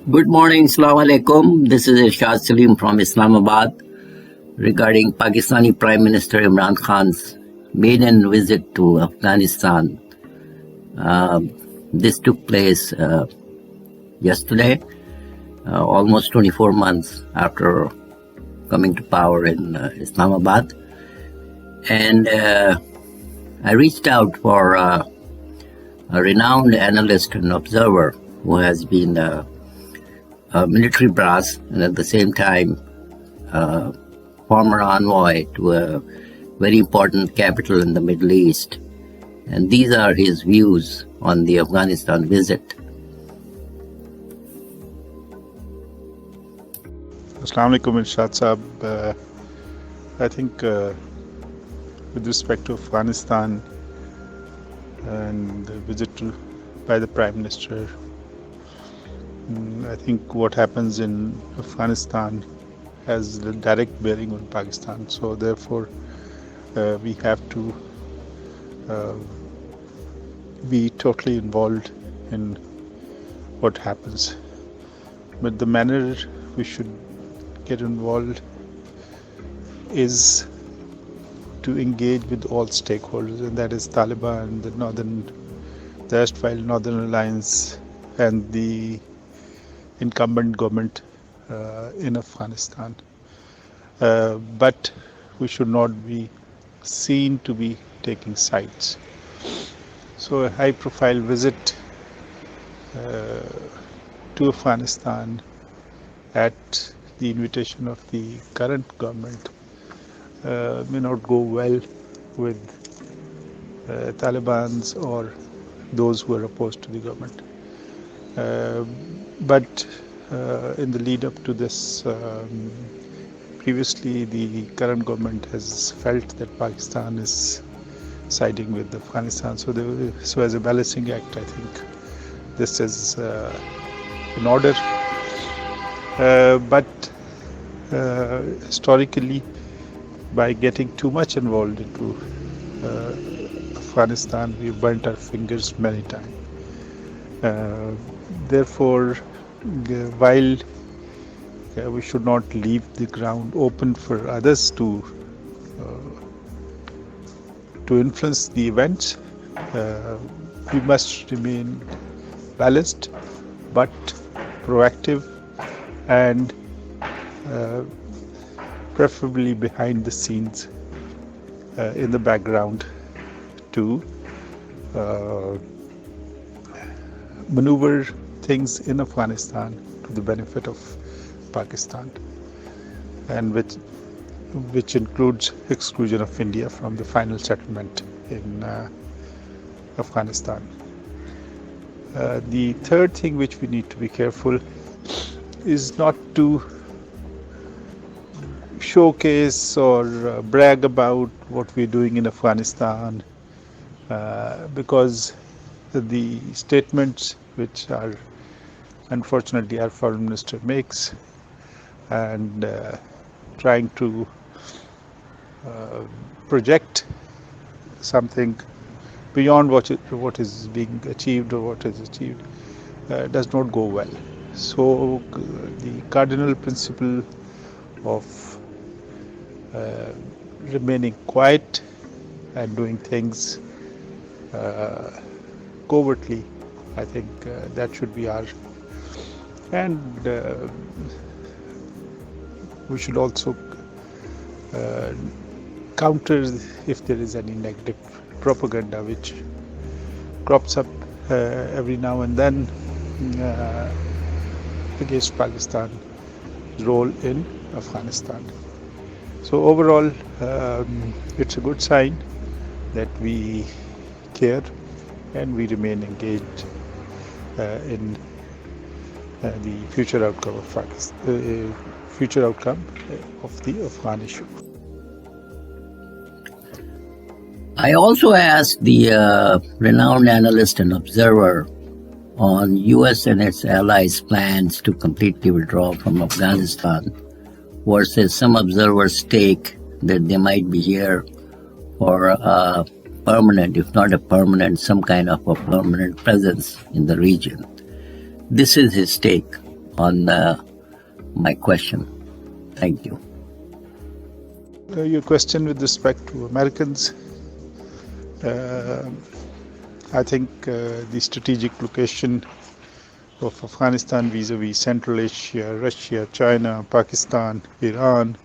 Good morning, Assalamu alaikum. This is Irshad Salim from Islamabad regarding Pakistani Prime Minister Imran Khan's maiden visit to Afghanistan. This took place yesterday, almost 24 months after coming to power in Islamabad. And I reached out for a renowned analyst and observer who has been a military brass and at the same time former envoy to a very important capital in the Middle East. And these are his views on the Afghanistan visit. Assalamu alaikum, Irshad Saab. I think with respect to Afghanistan and the visit by the Prime Minister, I think what happens in Afghanistan has a direct bearing on Pakistan. So therefore, we have to be totally involved in what happens. But the manner we should get involved is to engage with all stakeholders, and that is Taliban, the erstwhile Northern Alliance, and the incumbent government in Afghanistan. But we should not be seen to be taking sides. So a high-profile visit to Afghanistan at the invitation of the current government may not go well with Taliban's or those who are opposed to the government. But in the lead up to this, previously the current government has felt that Pakistan is siding with Afghanistan. So as a balancing act, I think this is in order. But historically, by getting too much involved into Afghanistan, we burnt our fingers many times. Therefore, while we should not leave the ground open for others to influence the events, we must remain balanced but proactive and preferably behind the scenes in the background to maneuver things in Afghanistan to the benefit of Pakistan, and which includes exclusion of India from the final settlement in Afghanistan. The third thing which we need to be careful is not to showcase or brag about what we're doing in Afghanistan, because the statements which are unfortunately our foreign minister makes and trying to project something beyond what is being achieved or what is achieved does not go well. So the cardinal principle of remaining quiet and doing things covertly, I think that should be our, and we should also counter if there is any negative propaganda which crops up every now and then against Pakistan's role in Afghanistan. So overall, it's a good sign that we care and we remain engaged in the future outcome of Pakistan, future outcome of the Afghan issue. I also asked the renowned analyst and observer on U.S. and its allies' plans to completely withdraw from Afghanistan versus some observers' take that they might be here for a permanent, if not a permanent, some kind of a permanent presence in the region. This is his take on my question. Thank you. Your question with respect to Americans, I think the strategic location of Afghanistan vis-a-vis Central Asia, Russia, China, Pakistan, Iran,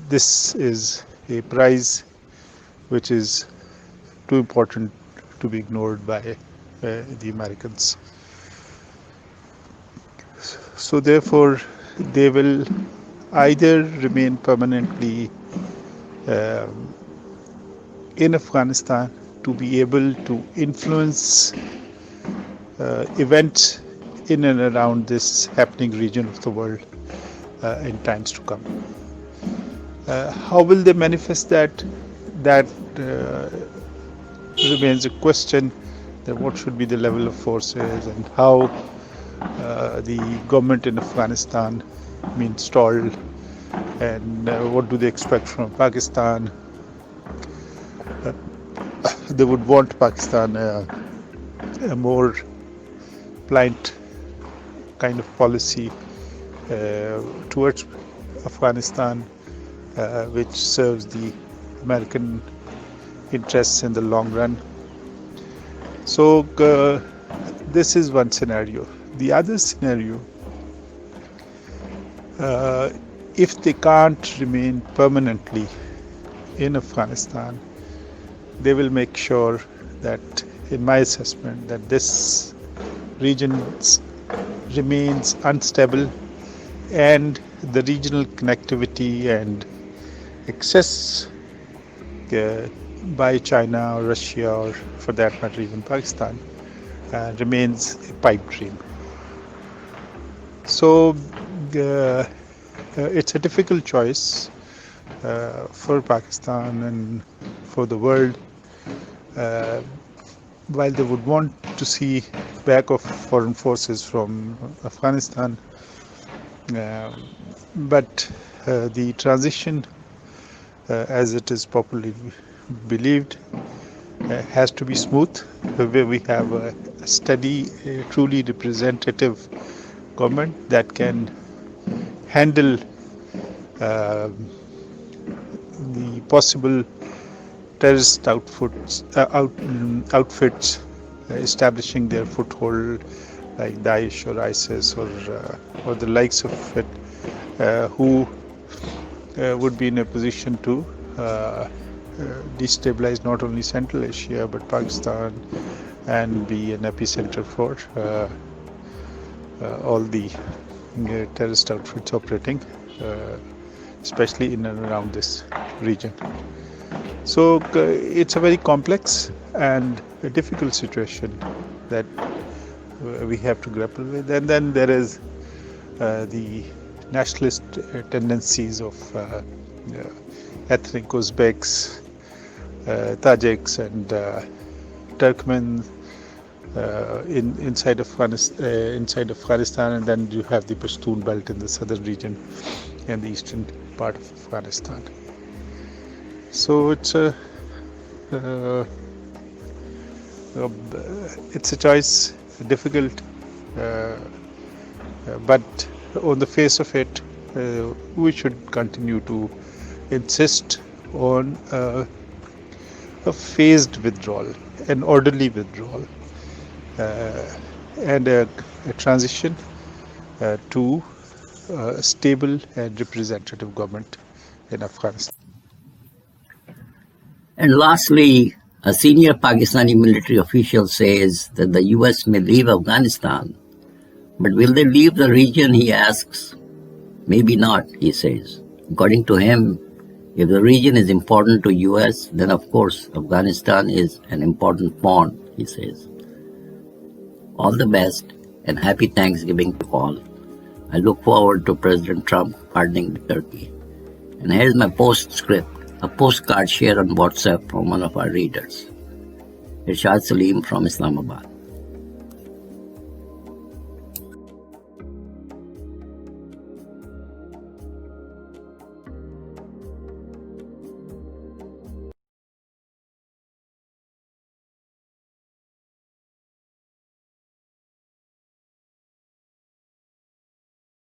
this is a prize which is too important to be ignored by the Americans. So therefore, they will either remain permanently in Afghanistan to be able to influence events in and around this happening region of the world in times to come. How will they manifest that? That remains a question. That what should be the level of forces and how the government in Afghanistan be installed, and what do they expect from Pakistan. They would want Pakistan a more pliant kind of policy towards Afghanistan, which serves the American interests in the long run. So this is one scenario. The other scenario, if they can't remain permanently in Afghanistan, they will make sure that, in my assessment, that this region remains unstable, and the regional connectivity and access by China or Russia, or for that matter even Pakistan, remains a pipe dream. So it's a difficult choice for Pakistan and for the world. While they would want to see back of foreign forces from Afghanistan, but the transition, as it is popularly believed, has to be smooth, where we have a steady, truly representative government that can handle the possible terrorist outfits establishing their foothold, like Daesh or ISIS or the likes of it, who would be in a position to destabilize not only Central Asia but Pakistan, and be an epicenter for all the terrorist outfits operating, especially in and around this region. So it's a very complex and a difficult situation that we have to grapple with. And then there is the nationalist tendencies of ethnic Uzbeks, Tajiks, and Turkmen inside Afghanistan, and then you have the Pashtun belt in the southern region and the eastern part of Afghanistan. So it's a choice, difficult, but on the face of it, we should continue to insist on a phased withdrawal, an orderly withdrawal, and a transition to a stable and representative government in Afghanistan. And lastly, a senior Pakistani military official says that the US may leave Afghanistan, but will they leave the region, he asks. Maybe not, he says. According to him, if the region is important to US, then of course Afghanistan is an important pawn, he says. All the best and happy Thanksgiving to all. I look forward to President Trump pardoning Turkey. And here's my postscript, a postcard shared on WhatsApp from one of our readers. Irshad Salim from Islamabad.